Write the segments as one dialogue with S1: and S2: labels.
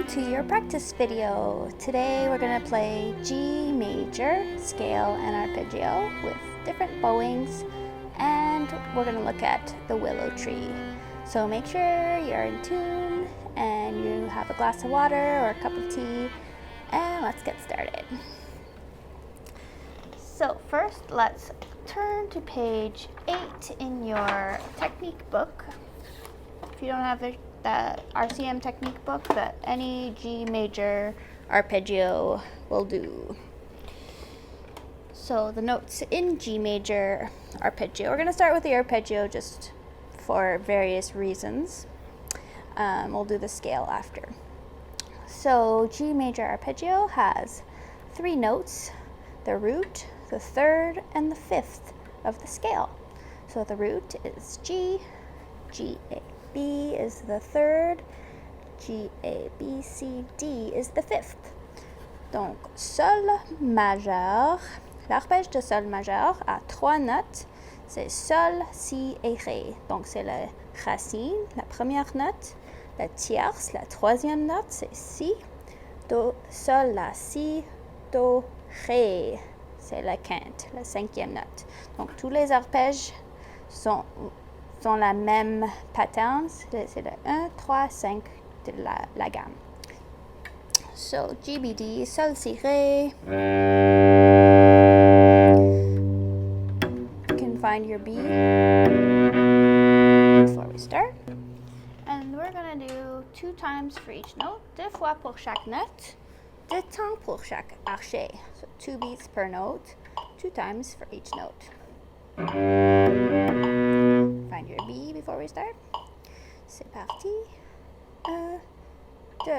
S1: welcome to your practice video. Today we're going to play G major, scale, and arpeggio with different bowings, and we're going to look at the willow tree. So make sure you're in tune and you have a glass of water or a cup of tea, and let's get started. So first, let's turn to page 8 in your technique book. If you don't have the RCM technique book, that any G major arpeggio will do. So the notes in G major arpeggio, we're going to start with the arpeggio just for various reasons. We'll do the scale after. So G major arpeggio has 3 notes: the root, the third, and the fifth of the scale. So the root is G, G, A, B is the third, G, A, B, C, D is the fifth. Donc, sol majeur, l'arpège de sol majeur a 3 notes, c'est sol, si et ré. Donc, c'est la racine, la première note, la tierce, la troisième note, c'est si, do, sol, la, si, do, ré, c'est la quinte, la 5e note. Donc, tous les arpèges sont la même pattern, c'est le 1, 3, 5 de la gamme. So, GBD, sol, si, ré. You can find your B before we start. And we're going to do 2 times for each note, 2 fois pour chaque note, 2 temps pour chaque archet. So 2 beats per note, 2 times for each note. Find your B before we start. C'est parti. 1, 2.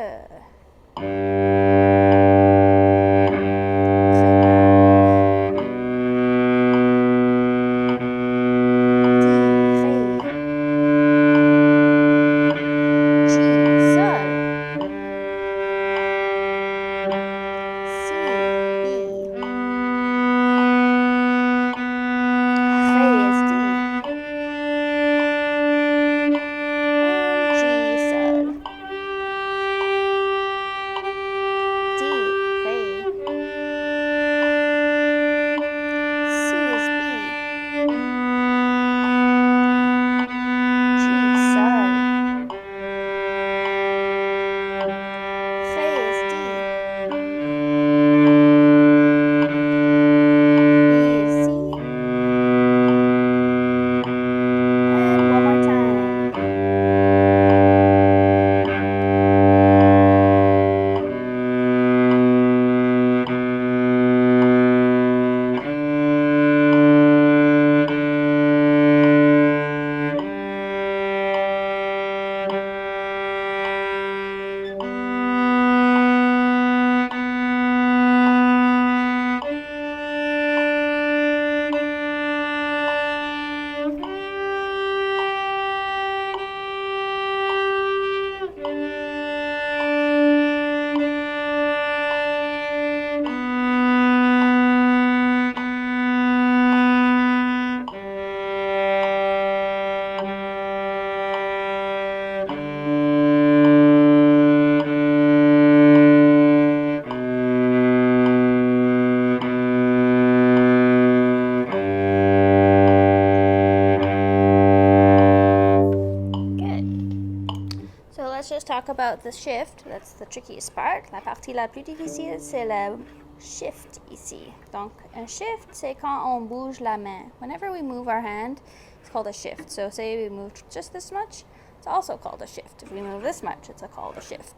S1: Just talk about the shift. That's the trickiest part. La partie la plus difficile, c'est le shift ici. Donc, un shift, c'est quand on bouge la main. Whenever we move our hand, it's called a shift. So, say we move just this much, it's also called a shift. If we move this much, it's called a shift.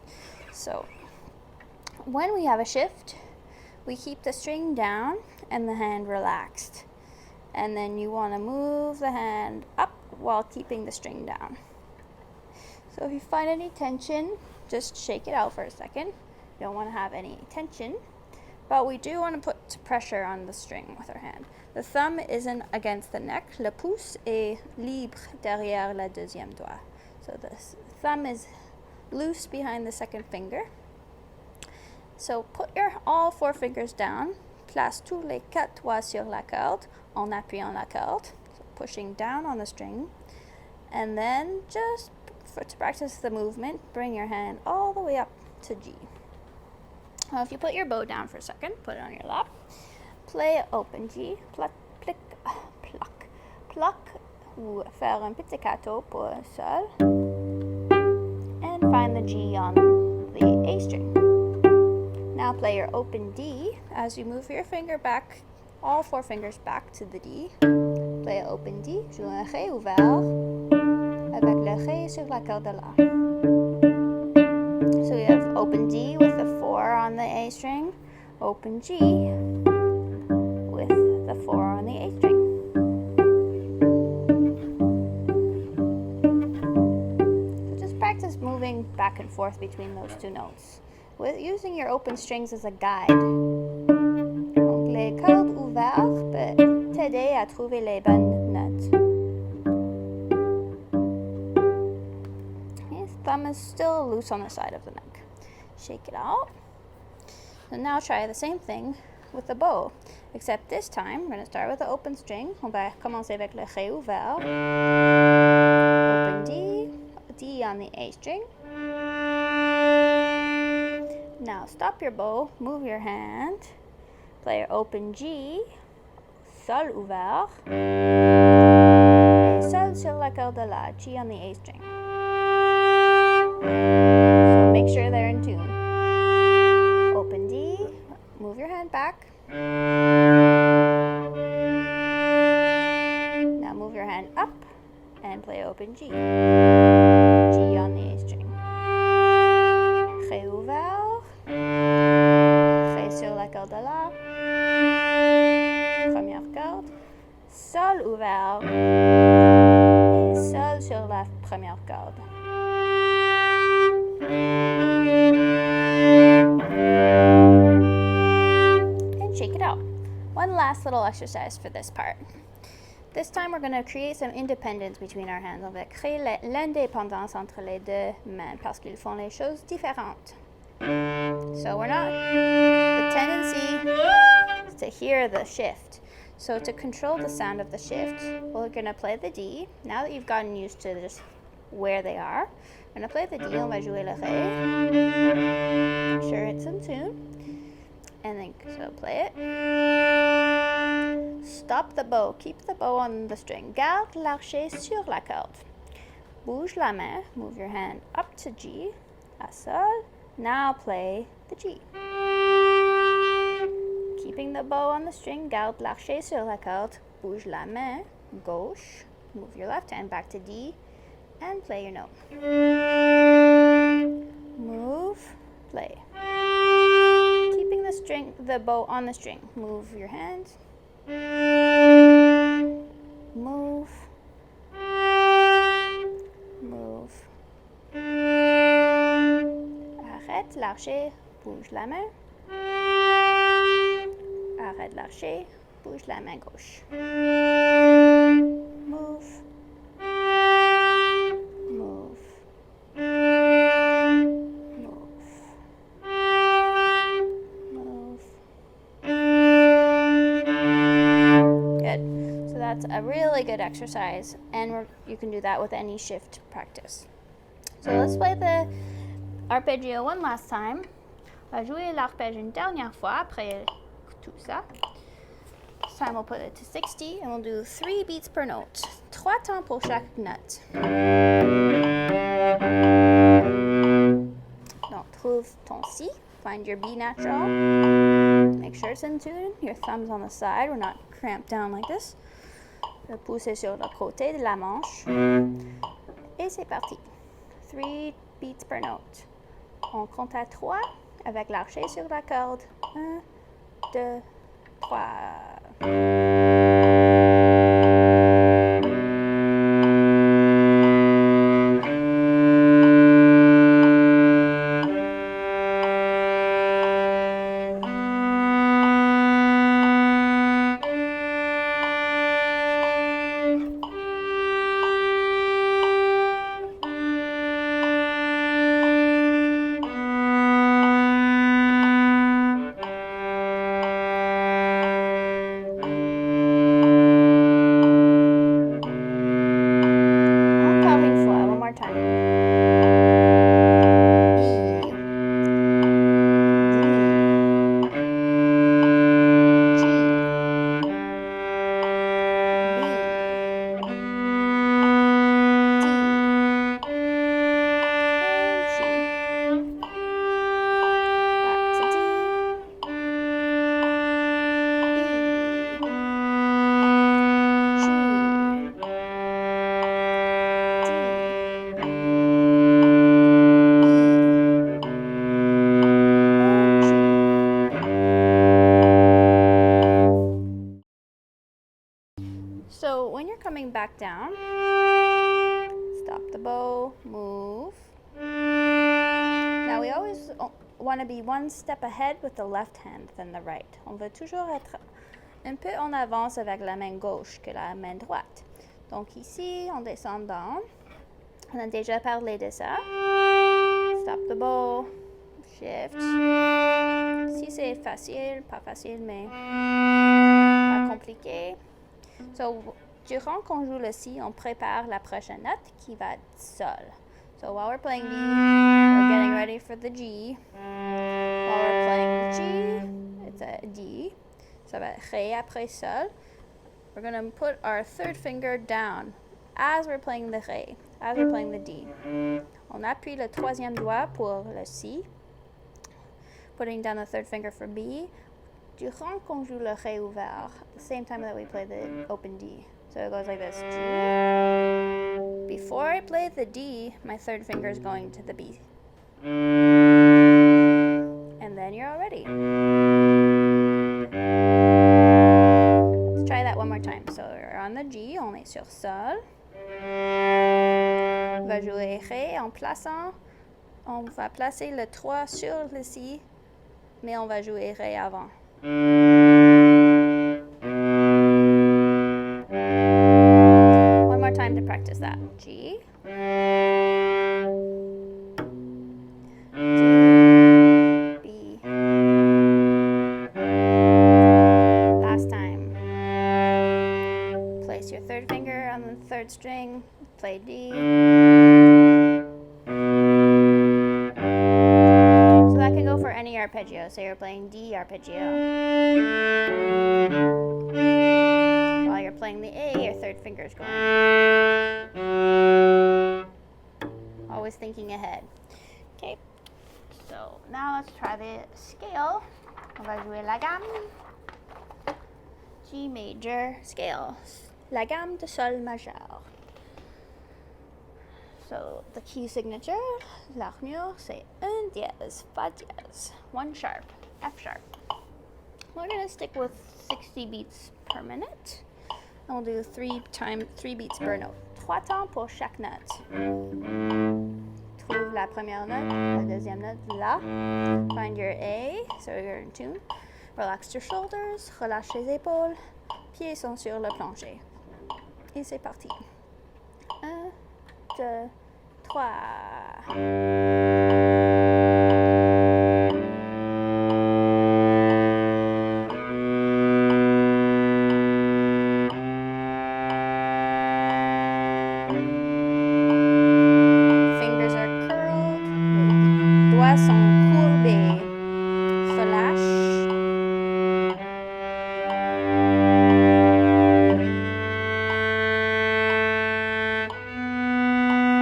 S1: So, when we have a shift, we keep the string down and the hand relaxed. And then you want to move the hand up while keeping the string down. So if you find any tension, just shake it out for a second. You don't want to have any tension, but we do want to put pressure on the string with our hand. The thumb isn't against the neck. Le pouce est libre derrière le deuxième doigt. So the thumb is loose behind the second finger. So put all 4 fingers down. Place tous les 4 doigts sur la corde en appuyant la corde. So pushing down on the string. And then just to practice the movement, bring your hand all the way up to G. Now, if you put your bow down for a second, put it on your lap, play open G, pluck, plic, pluck, pluck, ou faire un pizzicato pour sol, and find the G on the A string. Now play your open D as you move your finger back, all 4 fingers back to the D. Play open D, joue un Ré ouvert avec le Ré sur la corde de La. So we have open D with the 4 on the A string, open G with the 4 on the A string. So just practice moving back and forth between those 2 notes, with using your open strings as a guide. Donc les cordes ouvertes peuvent t'aider à trouver les bonnes notes. His thumb is still loose on the side of the neck. Shake it out. So now try the same thing with the bow, except this time we're going to start with the open string. On va commencer avec le Ré ouvert. Open D, D on the A string. Now stop your bow, move your hand, play your open G, Sol ouvert, et Sol sur la corde de La, G on the A string. So make sure they're in tune. Open D, move your hand back. Now move your hand up and play open G, G on the A string. Ré ouvert, Ré sur la corde de La, première corde, Sol ouvert, et Sol sur la première corde. And shake it out. One last little exercise for this part. This time we're going to create some independence between our hands. On va créer l'indépendance entre les 2 mains parce qu'ils font les choses différentes. So the tendency is to hear the shift. So to control the sound of the shift, we're going to play the D. Now that you've gotten used to just where they are, we're going to play the D. On va jouer le Ré. Make sure it's in tune. And then, so play it. Stop the bow. Keep the bow on the string. Garde l'archet sur la corde. Bouge la main. Move your hand up to G. À Sol. Now play the G. Keeping the bow on the string. Garde l'archet sur la corde. Bouge la main. Gauche. Move your left hand back to D. And play your note. Move. Play. Keeping the bow on the string. Move your hand. Move. Move. Arrête l'archet, bouge la main. Arrête l'archet, bouge la main gauche. Move. Move. That's a really good exercise, and you can do that with any shift practice. So let's play the arpeggio one last time. On va jouer l'arpège une dernière fois après tout ça. This time we'll put it to 60, and we'll do 3 beats per note. 3 temps pour chaque note. Donc, trouve ton Si. Find your B natural. Make sure it's in tune. Your thumb's on the side. We're not cramped down like this. Le pouce est sur le côté de la manche. Et c'est parti. 3 beats per note. On compte à 3 avec l'archet sur la corde. 1, 2, 3. back down. Stop the bow, move. Now we always want to be one step ahead with the left hand than the right. On veut toujours être un peu en avance avec la main gauche que la main droite. Donc ici, en descendant, on a déjà parlé de ça. Stop the bow, shift. Si c'est facile, pas facile, mais pas compliqué. So, durant qu'on joue le Si, on prépare la prochaine note qui va être Sol. So while we're playing D, we're getting ready for the G. While we're playing the G, it's a D. Ça va être Ré après Sol. We're going to put our third finger down as we're playing the Ré, as we're playing the D. On appuie le troisième doigt pour le Si. Putting down the third finger for B. Durant qu'on joue le Ré ouvert, at the same time that we play the open D. So it goes like this. G. Before I play the D, my third finger is going to the B. And then you're all ready. Let's try that one more time. So we're on the G, on est sur Sol. On va jouer Ré en plaçant. On va placer le 3 sur le Si, mais on va jouer Ré avant. One more time to practice that. G. D. B. Last time. Place your third finger on the third string. Play D. So that can go for any arpeggio. So you're playing D arpeggio. While you're playing the A, your third finger is going. Always thinking ahead. Okay, so now let's try the scale. On va jouer la gamme. G major scale. La gamme de Sol majeur. So the key signature, l'armure, c'est un dièse, fa dièse, one sharp, F sharp. We're going to stick with 60 beats per minute. And we'll do 3 beats per note. 3 temps pour chaque note. Trouve la première note, la deuxième note, La. Find your A, so you're in tune. Relax your shoulders, relâche les épaules. Pieds sont sur le plancher. Et c'est parti. 1, 2, 3. Fingers are curled, les doigts sont courbés. Relâche.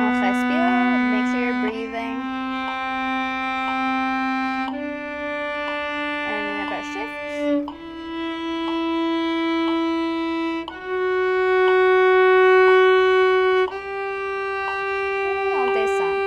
S1: On respire, make sure you're breathing. And we have our shift. Et on descend.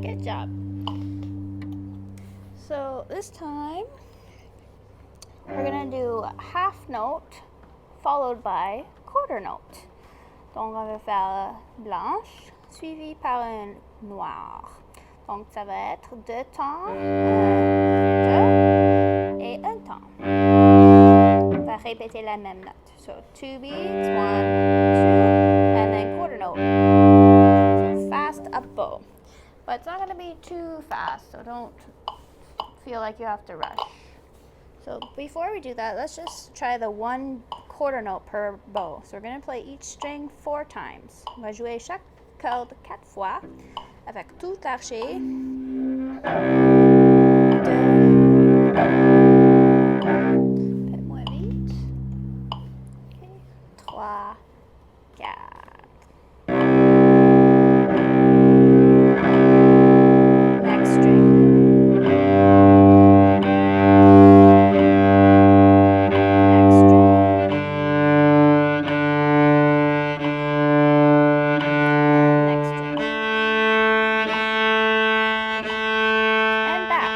S1: Good job. So this time we're going to do a half note followed by quarter note. Donc on va faire blanche suivie par un noir. Donc ça va être 2 temps, 1, 2 et 1 temps. On va répéter la même note. So 2 beats, 1, 2, and then quarter note. So fast up bow. But it's not going to be too fast, so don't feel like you have to rush. So before we do that, let's just try the 1 quarter note per bow. So we're going to play each string 4 times. On va jouer chaque cordes 4 fois avec tout archer. 2, faites-moi vite. Okay. 3, 4. Next string. Next string. And next string. And back.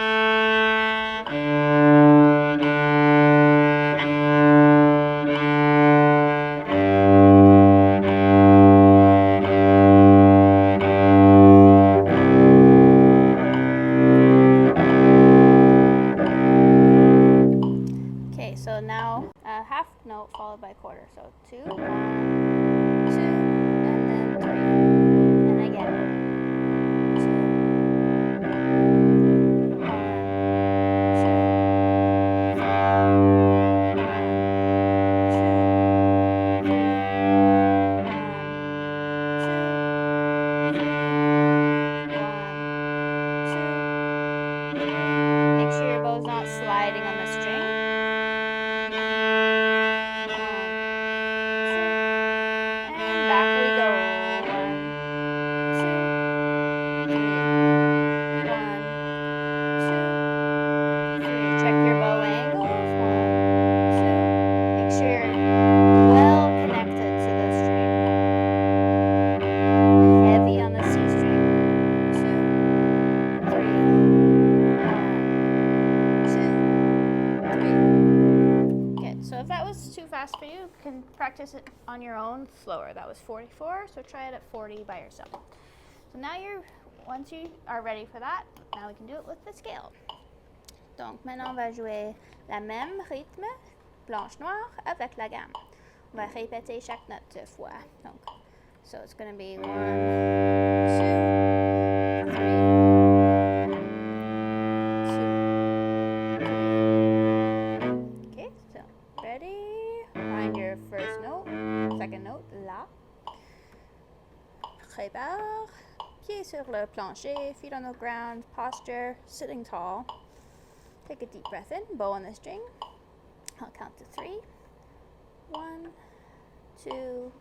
S1: Okay, so now a half note followed by quarter. So 2, 1, 2, and then 3. And again. 2, 1, 2, 3, 1, 2, 3, 1, 2, 3. Make sure your bow's not sliding on the string. 1, 2, and back we go. 1, 2, 3. 1, 2, 3. Check your bow angles. 1, 2. Make sure you're well connected to the string. Heavy on the C string. 2, 3. 1, 2, 3. Okay, so if that was too fast for you, you can practice it on your own slower. That was 44, so try it at 40 by yourself. So now once you are ready for that, now we can do it with the scale. Donc maintenant on va jouer la même rythme, blanche-noire, avec la gamme. On va répéter chaque note 2 fois. Donc, so it's going to be 1, 2, 3, 2, 3. Okay, so ready? Find your first note, second note, la. Prépare. Pieds sur le plancher, feet on the ground, posture, sitting tall. Take a deep breath in, bow on the string. I'll count to 3. 1, 2,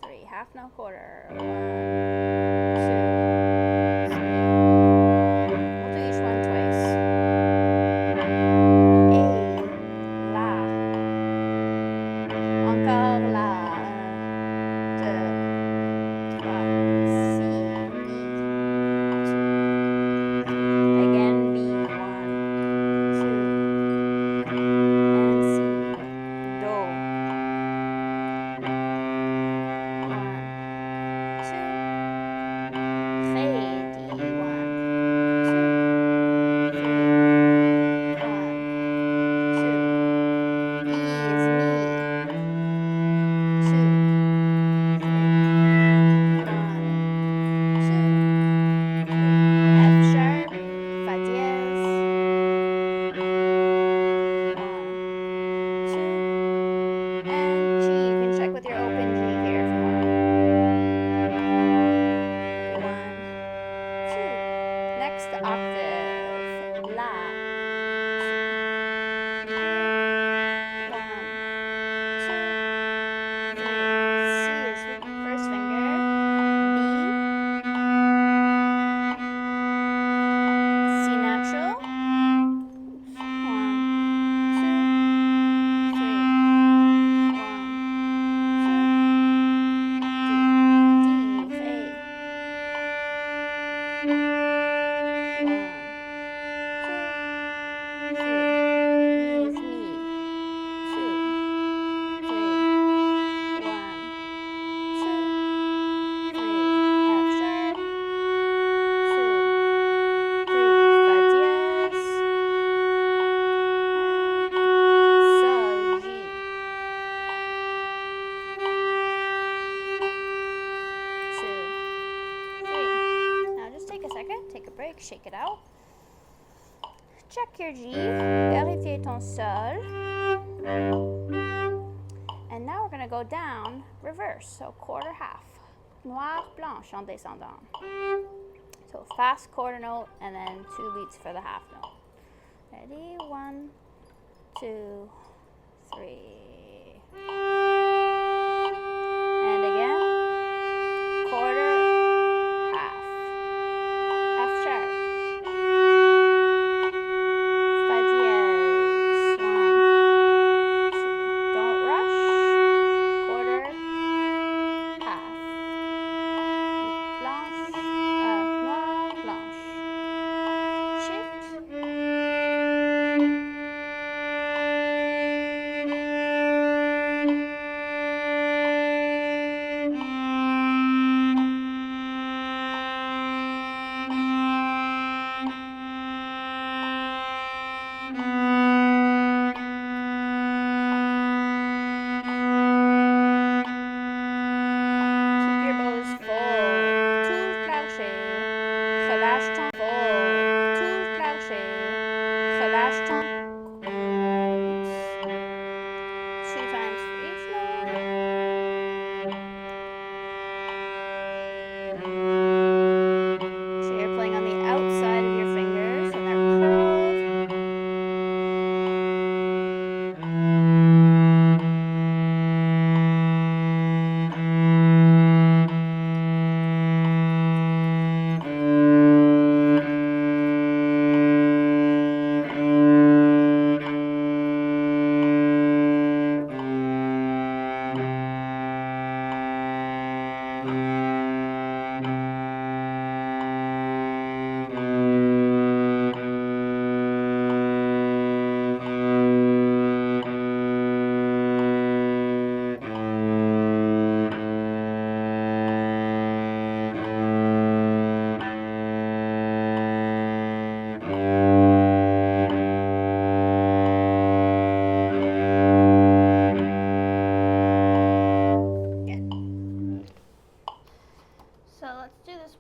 S1: 3. Half note quarter. 1, 2, 3. We'll do each one twice. Et, la. Encore la. 1, 2, 3. Si, bi. 2. Again, B. 1, 2, and C. Do. 1, 2. Ré. D. 1, 2, 3. 1, 2. E is me. 2, 3. 1, 2, 3. F sharp. Fa dièse. 1, 2. And G. You can check with your open G here if you want. 1, 2. Next octave. La. 2, 1, 2, 3. C is first finger. B. C natural. 1, 2, 3. 1, 2. D. D. Ré. 1, 2, 3. E is me. 2, 3. 1, 2, 3. F sharp. 2, 3. Fa dièse. Sol, G. 2, 3. Now just take a second, take a break, shake it out. Check your G, vérifiez ton sol. And now we're going to go down reverse, so quarter half. noir, blanche en descendant. So fast quarter note and then 2 beats for the half note. Ready? 1, 2, 3. And again, quarter, half, F sharp, fa dièse, 1, 2, don't rush, quarter, half, blanche, noir, blanche, shift,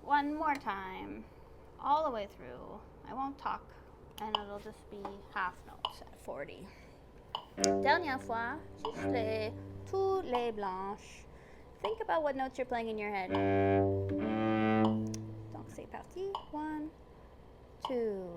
S1: one more time, all the way through. I won't talk, and it'll just be half notes at 40. Dernière fois, juste tous les blanches. Think about what notes you're playing in your head. Donc c'est parti. 1, 2.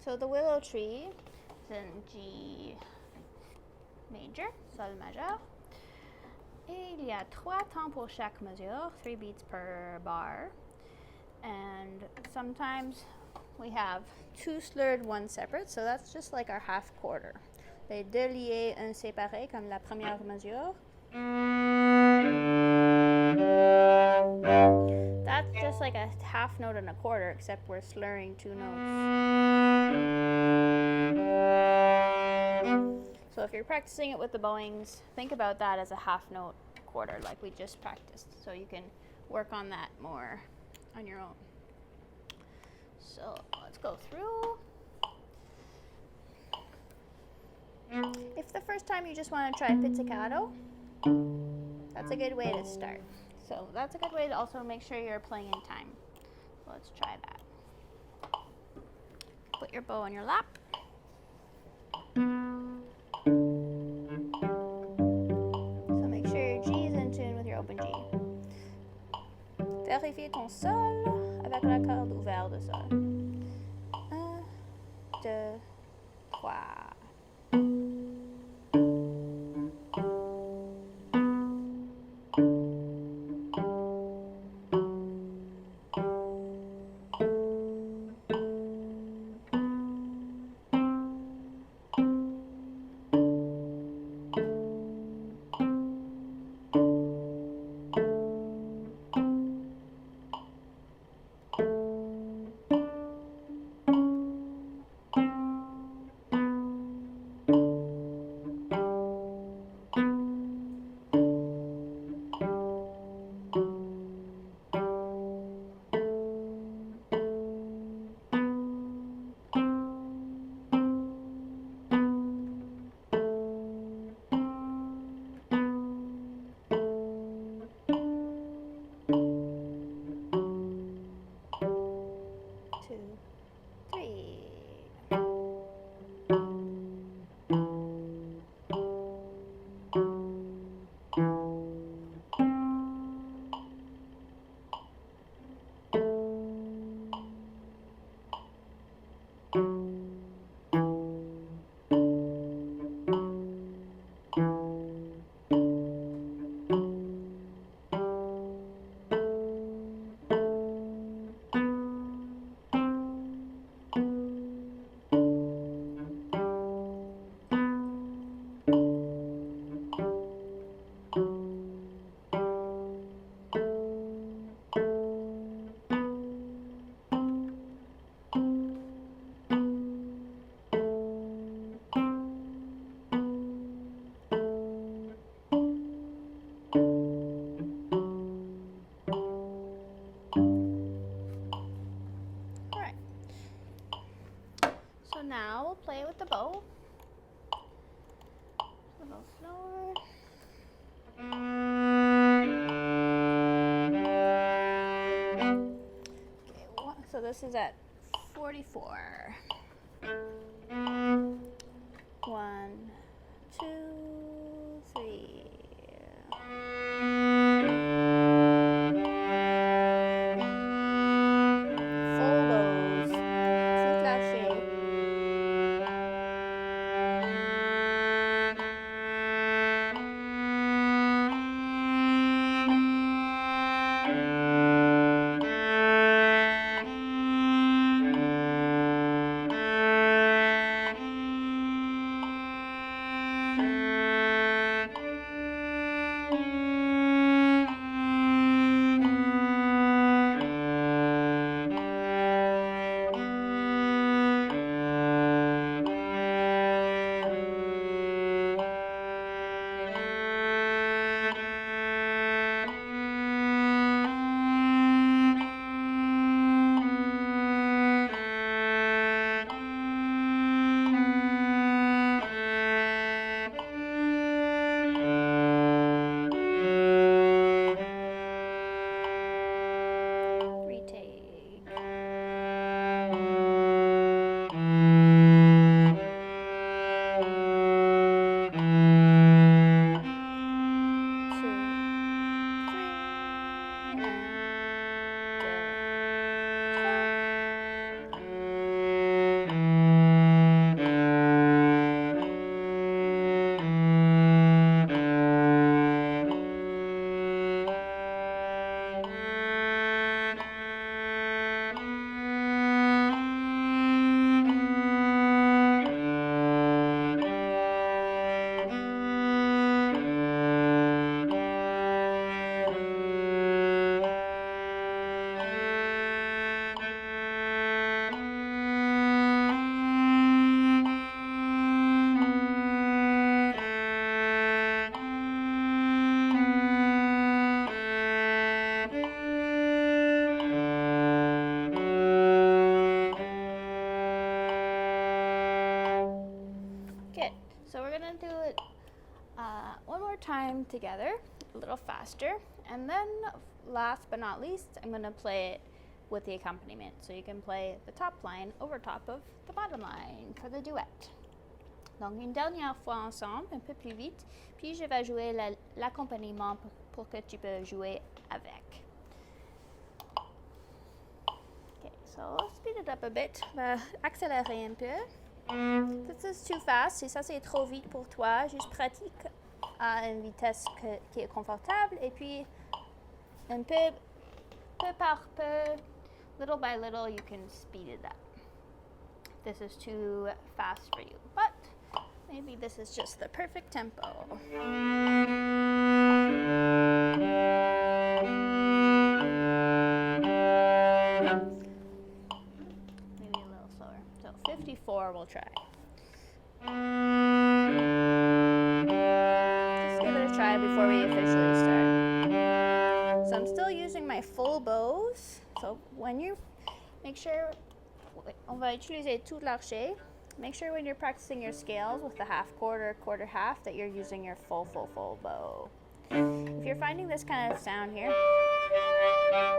S1: So the Willow Tree is in G major, Sol majeur. Et il y a 3 temps pour chaque mesure, 3 beats per bar. And sometimes we have 2 slurred, 1 separate, so that's just like our half quarter. Les 2 liés, 1 séparé, comme la première mesure. That's just like a half note and a quarter, except we're slurring 2 notes. So if you're practicing it with the bowings, think about that as a half note quarter like we just practiced. So you can work on that more on your own. So let's go through. If the first time you just want to try pizzicato, That's a good way to start. So that's a good way to also make sure you're playing in time. So let's try that. Put your bow on your lap. So make sure your G is in tune with your open G. Vérifiez ton sol avec la corde ouverte de sol. 1, 2, 3. So now we'll play with the bow. A little slower. Okay, so this is at 44. 1, 2, 3. Full bows. Tout lâché. So we're gonna do it One more time together, a little faster, and then last but not least, I'm going to play it with the accompaniment. So you can play the top line over top of the bottom line for the duet. Donc une dernière fois ensemble, un peu plus vite, puis je vais jouer l'accompagnement pour que tu peux jouer avec. Okay, so speed it up a bit. Accélérer un peu. This is too fast. Si ça c'est trop vite pour toi, juste pratique à une vitesse qui est confortable et puis un peu par peu, little by little, you can speed it up. This is too fast for you, but maybe this is just the perfect tempo. Maybe a little slower. So 54 we'll try. Just give it a try before we officially start. So I'm still using my full bows. So when you make sure, on va utiliser tout l'archet. Make sure when you're practicing your scales with the half quarter, quarter half, that you're using your full bow. If you're finding this kind of sound here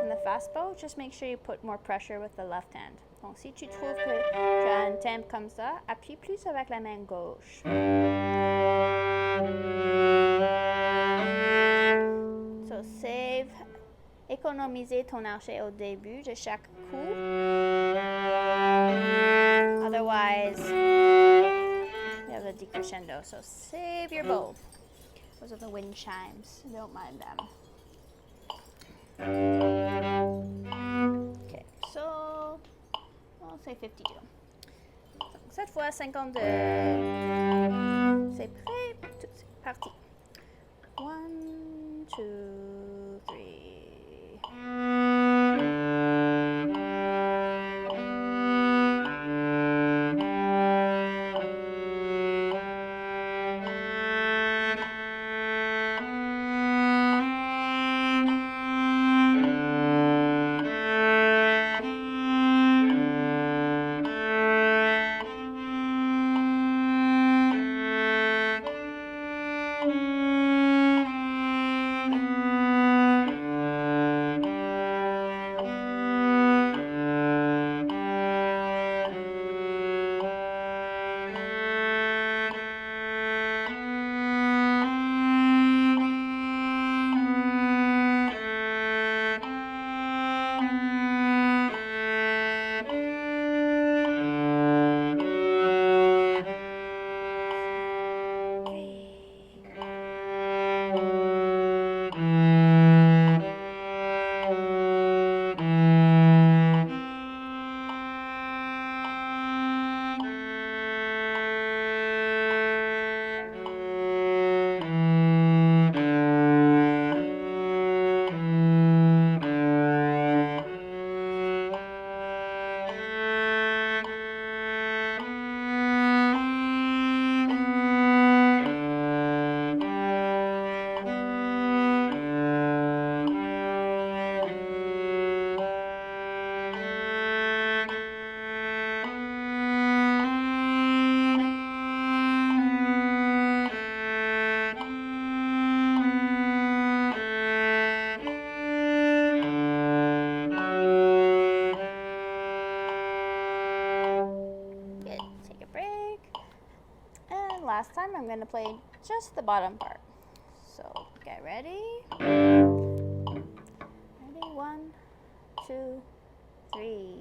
S1: in the fast bow, just make sure you put more pressure with the left hand. Donc si tu trouves que tu as un tempo comme ça, appuie plus avec la main gauche. So save, économiser ton archet au début de chaque coup. Otherwise, you have the decrescendo. So save your bow. Those are the wind chimes. Don't mind them. Okay, so I'll say 52. Cette fois, 52. C'est prêt. C'est parti. 1, 2, 3. Last time I'm going to play just the bottom part. So get ready. Ready, 1, 2, 3.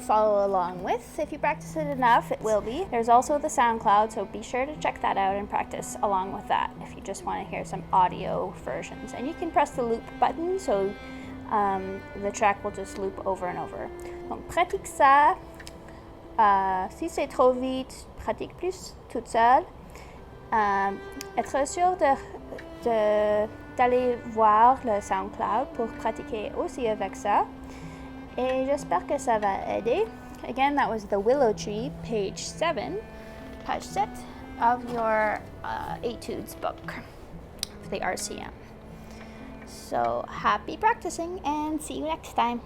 S1: follow along with. If you practice it enough, it will be. There's also the SoundCloud, so be sure to check that out and practice along with that if you just want to hear some audio versions. And you can press the loop button, so the track will just loop over and over. Donc, pratique ça. Si c'est trop vite, pratique plus toute seule. Être sûr d'aller voir le SoundCloud pour pratiquer aussi avec ça. Et j'espère que ça va aider. Again, that was The Willow Tree, page 7 of your Etudes book for the RCM. So happy practicing and see you next time.